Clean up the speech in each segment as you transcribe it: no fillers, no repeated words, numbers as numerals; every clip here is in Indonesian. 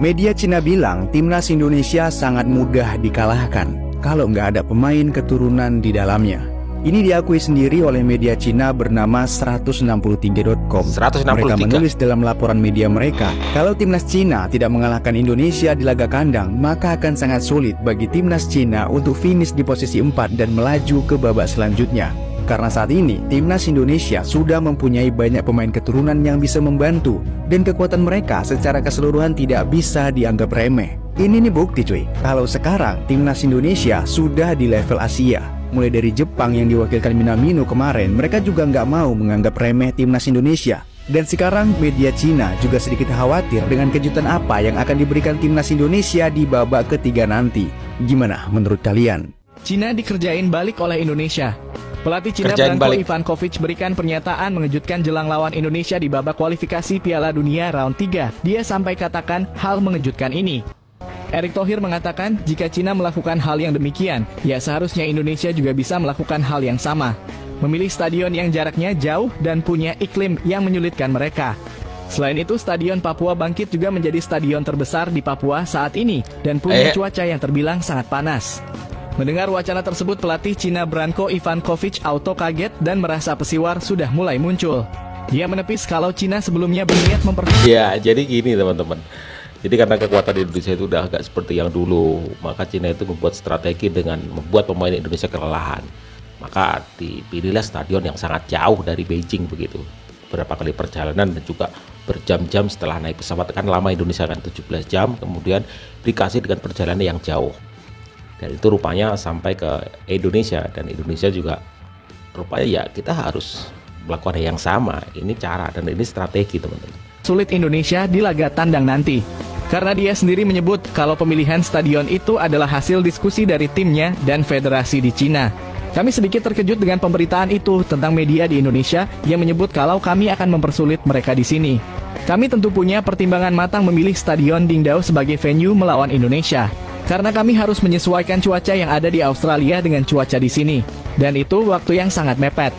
Media Cina bilang timnas Indonesia sangat mudah dikalahkan kalau nggak ada pemain keturunan di dalamnya. Ini diakui sendiri oleh media Cina bernama 163.com. Mereka menulis dalam laporan media mereka, kalau timnas Cina tidak mengalahkan Indonesia di laga kandang, maka akan sangat sulit bagi timnas Cina untuk finish di posisi 4 dan melaju ke babak selanjutnya. Karena saat ini, timnas Indonesia sudah mempunyai banyak pemain keturunan yang bisa membantu, dan kekuatan mereka secara keseluruhan tidak bisa dianggap remeh. Ini nih bukti cuy, kalau sekarang timnas Indonesia sudah di level Asia. Mulai dari Jepang yang diwakilkan Minamino kemarin, mereka juga nggak mau menganggap remeh timnas Indonesia. Dan sekarang media Cina juga sedikit khawatir dengan kejutan apa yang akan diberikan timnas Indonesia di babak ketiga nanti. Gimana menurut kalian? Cina dikerjain balik oleh Indonesia. Pelatih Cina Branko Ivankovic berikan pernyataan mengejutkan jelang lawan Indonesia di babak kualifikasi Piala Dunia round 3. Dia sampai katakan hal mengejutkan ini. Erick Thohir mengatakan jika Cina melakukan hal yang demikian, ya seharusnya Indonesia juga bisa melakukan hal yang sama. Memilih stadion yang jaraknya jauh dan punya iklim yang menyulitkan mereka. Selain itu, Stadion Papua Bangkit juga menjadi stadion terbesar di Papua saat ini dan punya cuaca yang terbilang sangat panas. Mendengar wacana tersebut, pelatih Cina Branko Ivankovic auto kaget dan merasa pesiwar sudah mulai muncul. Dia menepis kalau Cina sebelumnya berniat Ya, jadi gini teman-teman. Jadi karena kekuatan Indonesia itu udah agak seperti yang dulu, maka Cina itu membuat strategi dengan membuat pemain Indonesia kelelahan. Maka dipilihlah stadion yang sangat jauh dari Beijing begitu. Beberapa kali perjalanan dan juga berjam-jam setelah naik pesawat, kan lama Indonesia kan 17 jam, kemudian dikasih dengan perjalanan yang jauh. Dan itu rupanya sampai ke Indonesia, dan Indonesia juga rupanya ya kita harus melakukan yang sama. Ini cara dan ini strategi teman-teman. Sulit Indonesia di laga tandang nanti. Karena dia sendiri menyebut kalau pemilihan stadion itu adalah hasil diskusi dari timnya dan federasi di Cina. Kami sedikit terkejut dengan pemberitaan itu tentang media di Indonesia yang menyebut kalau kami akan mempersulit mereka di sini. Kami tentu punya pertimbangan matang memilih Stadion Qingdao sebagai venue melawan Indonesia. Karena kami harus menyesuaikan cuaca yang ada di Australia dengan cuaca di sini. Dan itu waktu yang sangat mepet.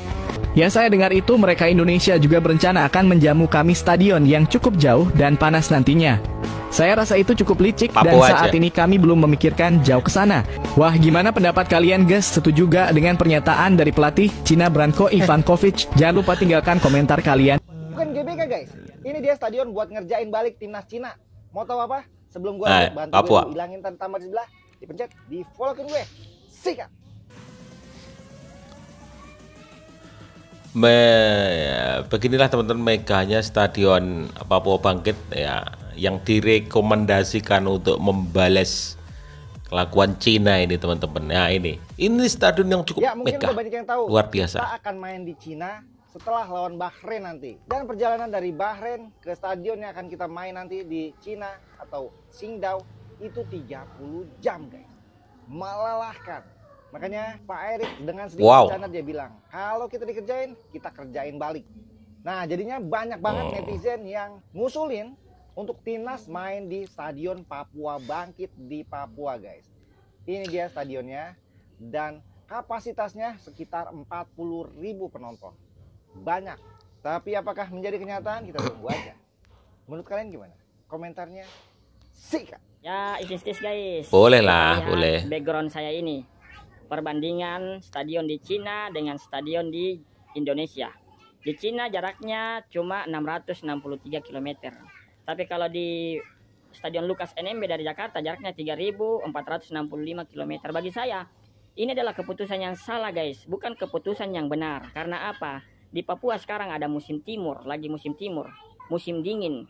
Ya, saya dengar itu mereka Indonesia juga berencana akan menjamu kami stadion yang cukup jauh dan panas nantinya. Saya rasa itu cukup licik dan saat ini kami belum memikirkan jauh ke sana. Wah, gimana pendapat kalian guys? Setuju juga dengan pernyataan dari pelatih Cina Branko Ivankovic? Jangan lupa tinggalkan komentar kalian. Bukan GBK guys, ini dia stadion buat ngerjain balik timnas Cina. Mau tahu apa? Sebelum gue bantu gue hilangin tambah di sebelah, dipencet, di follow-in gue. Sikat. Beginilah teman-teman meganya Stadion Papua Bangkit ya, yang direkomendasikan untuk membalas kelakuan Cina ini teman-teman. Nah ini stadion yang cukup megah, banyak yang tahu. Luar biasa. Kita akan main di Cina setelah lawan Bahrain nanti, dan perjalanan dari Bahrain ke stadion yang akan kita main nanti di Cina atau Qingdao itu 30 jam guys, melelahkan. Makanya Pak Erick dengan sedikit bercanda dia bilang kalau kita dikerjain, kita kerjain balik. Nah jadinya banyak banget netizen yang ngusulin untuk timnas main di Stadion Papua Bangkit di Papua guys. Ini dia stadionnya dan kapasitasnya sekitar 40.000 penonton. Banyak, tapi apakah menjadi kenyataan? Kita tunggu aja. Menurut kalian gimana? Komentarnya sikat. Ya, istis guys. Boleh lah, boleh. Background saya ini perbandingan stadion di Cina dengan stadion di Indonesia. Di Cina jaraknya cuma 663 km. Tapi kalau di Stadion Lukas NMB dari Jakarta jaraknya 3.465 km. Bagi saya ini adalah keputusan yang salah guys, bukan keputusan yang benar. Karena apa? Di Papua sekarang ada musim timur, musim dingin,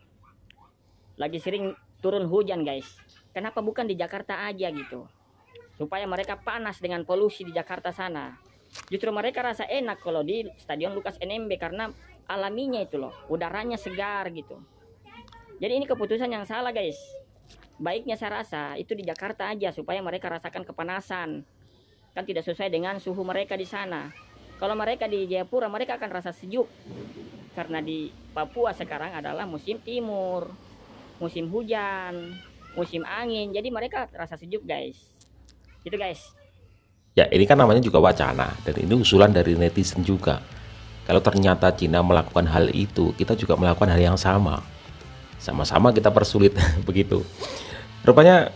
lagi sering turun hujan guys. Kenapa bukan di Jakarta aja gitu? Supaya mereka panas dengan polusi di Jakarta sana. Justru mereka rasa enak kalau di Stadion Lukas NMB karena alaminya itu loh, udaranya segar gitu. Jadi ini keputusan yang salah guys. Baiknya saya rasa itu di Jakarta aja supaya mereka rasakan kepanasan. Kan tidak sesuai dengan suhu mereka di sana. Kalau mereka di Jayapura mereka akan rasa sejuk. Karena di Papua sekarang adalah musim timur, musim hujan, musim angin. Jadi mereka rasa sejuk guys. Gitu guys. Ya ini kan namanya juga wacana, dan ini usulan dari netizen juga. Kalau ternyata Cina melakukan hal itu, kita juga melakukan hal yang sama. sama-sama kita persulit begitu. Rupanya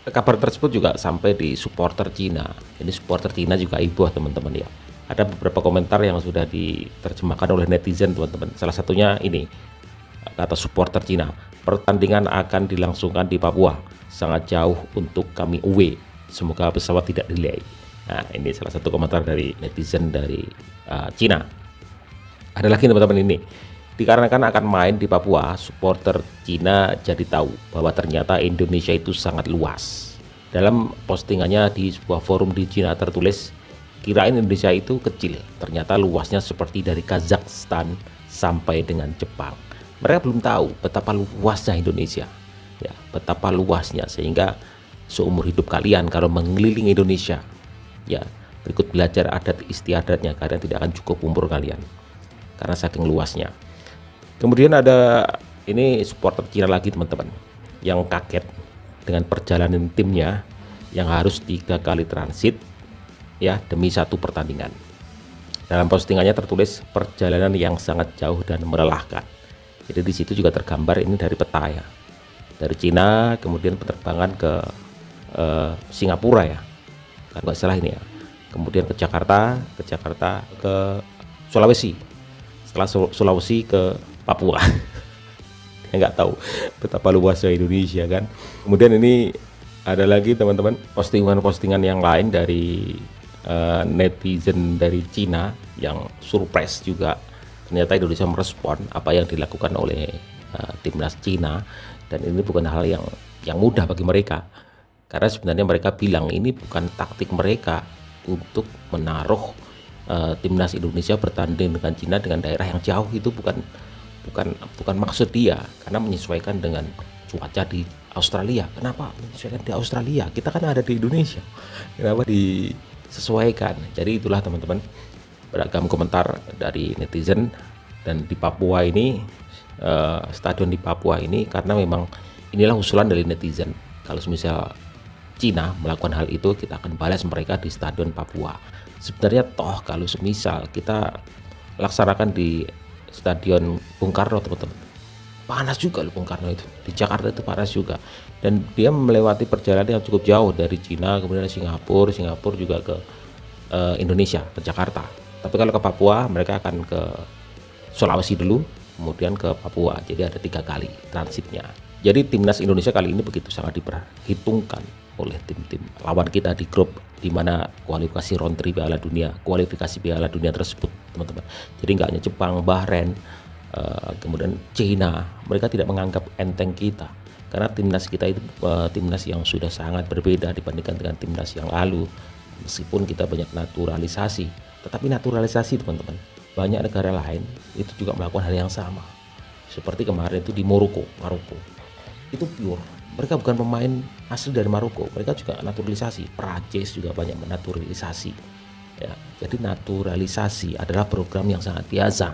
kabar tersebut juga sampai di supporter Cina. Ini supporter Cina juga heboh teman-teman ya. Ada beberapa komentar yang sudah diterjemahkan oleh netizen teman-teman. Salah satunya ini, kata supporter Cina, pertandingan akan dilangsungkan di Papua, sangat jauh untuk kami away, semoga pesawat tidak delay. Nah, ini salah satu komentar dari netizen dari Cina. Ada lagi teman-teman ini, dikarenakan akan main di Papua, supporter Cina jadi tahu bahwa ternyata Indonesia itu sangat luas. Dalam postingannya di sebuah forum di Cina tertulis, kirain Indonesia itu kecil, ternyata luasnya seperti dari Kazakhstan sampai dengan Jepang. Mereka belum tahu betapa luasnya Indonesia, ya, betapa luasnya, sehingga seumur hidup kalian kalau mengelilingi Indonesia, ya, berikut belajar adat istiadatnya, kalian tidak akan cukup umur kalian karena saking luasnya. Kemudian ada ini supporter Cina lagi teman-teman, yang kaget dengan perjalanan timnya yang harus 3 kali transit ya demi 1 pertandingan. Dalam postingannya tertulis perjalanan yang sangat jauh dan melelahkan. Jadi di situ juga tergambar ini dari peta ya, dari Cina kemudian penerbangan ke Singapura ya, kan nggak salah ini ya. Kemudian ke Jakarta ke Sulawesi, setelah Sulawesi ke Papua. Dia nggak tahu betapa luasnya Indonesia kan. Kemudian ini ada lagi teman-teman postingan-postingan yang lain dari netizen dari Cina yang surprise juga. Ternyata Indonesia merespon apa yang dilakukan oleh timnas Cina, dan ini bukan hal yang mudah bagi mereka, karena sebenarnya mereka bilang ini bukan taktik mereka untuk menaruh timnas Indonesia bertanding dengan Cina dengan daerah yang jauh. Itu bukan maksud dia, karena menyesuaikan dengan cuaca di Australia. Kenapa menyesuaikan di Australia? Kita kan ada di Indonesia, kenapa disesuaikan? Jadi itulah teman-teman, beragam komentar dari netizen. Dan di Papua ini, stadion di Papua ini, karena memang inilah usulan dari netizen, kalau misal Cina melakukan hal itu, kita akan balas mereka di stadion Papua. Sebenarnya toh kalau semisal kita laksanakan di Stadion Bung Karno teman-teman, panas juga loh Bung Karno itu, di Jakarta itu panas juga, dan dia melewati perjalanan yang cukup jauh dari Cina kemudian Singapura juga ke Indonesia, ke Jakarta. Tapi kalau ke Papua mereka akan ke Sulawesi dulu kemudian ke Papua, jadi ada 3 kali transitnya. Jadi timnas Indonesia kali ini begitu sangat diperhitungkan oleh tim-tim lawan kita di grup di mana kualifikasi round 3 kualifikasi Piala Dunia tersebut teman-teman. Jadi nggak hanya Jepang, Bahrain, kemudian China, mereka tidak menganggap enteng kita, karena timnas kita itu timnas yang sudah sangat berbeda dibandingkan dengan timnas yang lalu. Meskipun kita banyak naturalisasi, tetapi naturalisasi teman-teman, banyak negara lain itu juga melakukan hal yang sama. Seperti kemarin itu di Maroko itu pure, mereka bukan pemain asli dari Maroko, mereka juga naturalisasi. Prancis juga banyak menaturalisasi ya. Jadi naturalisasi adalah program yang sangat biasa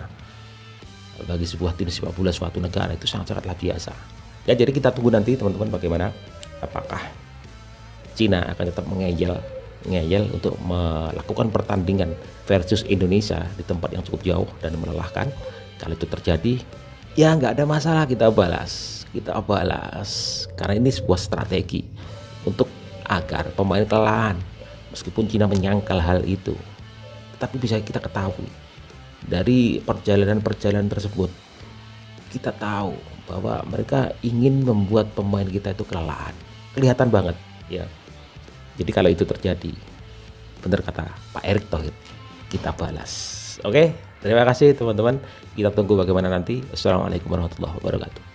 bagi sebuah tim sepak bola suatu negara, itu sangat-sangatlah biasa ya. Jadi kita tunggu nanti teman-teman bagaimana, apakah Cina akan tetap ngeyel untuk melakukan pertandingan versus Indonesia di tempat yang cukup jauh dan melelahkan. Kalau itu terjadi, ya nggak ada masalah, kita balas, karena ini sebuah strategi untuk agar pemain kelelahan. Meskipun Cina menyangkal hal itu, tetapi bisa kita ketahui dari perjalanan tersebut, kita tahu bahwa mereka ingin membuat pemain kita itu kelelahan, kelihatan banget ya. Jadi kalau itu terjadi, benar kata Pak Erick Thohir, kita balas. Oke, terima kasih teman-teman. Kita tunggu bagaimana nanti. Assalamualaikum warahmatullahi wabarakatuh.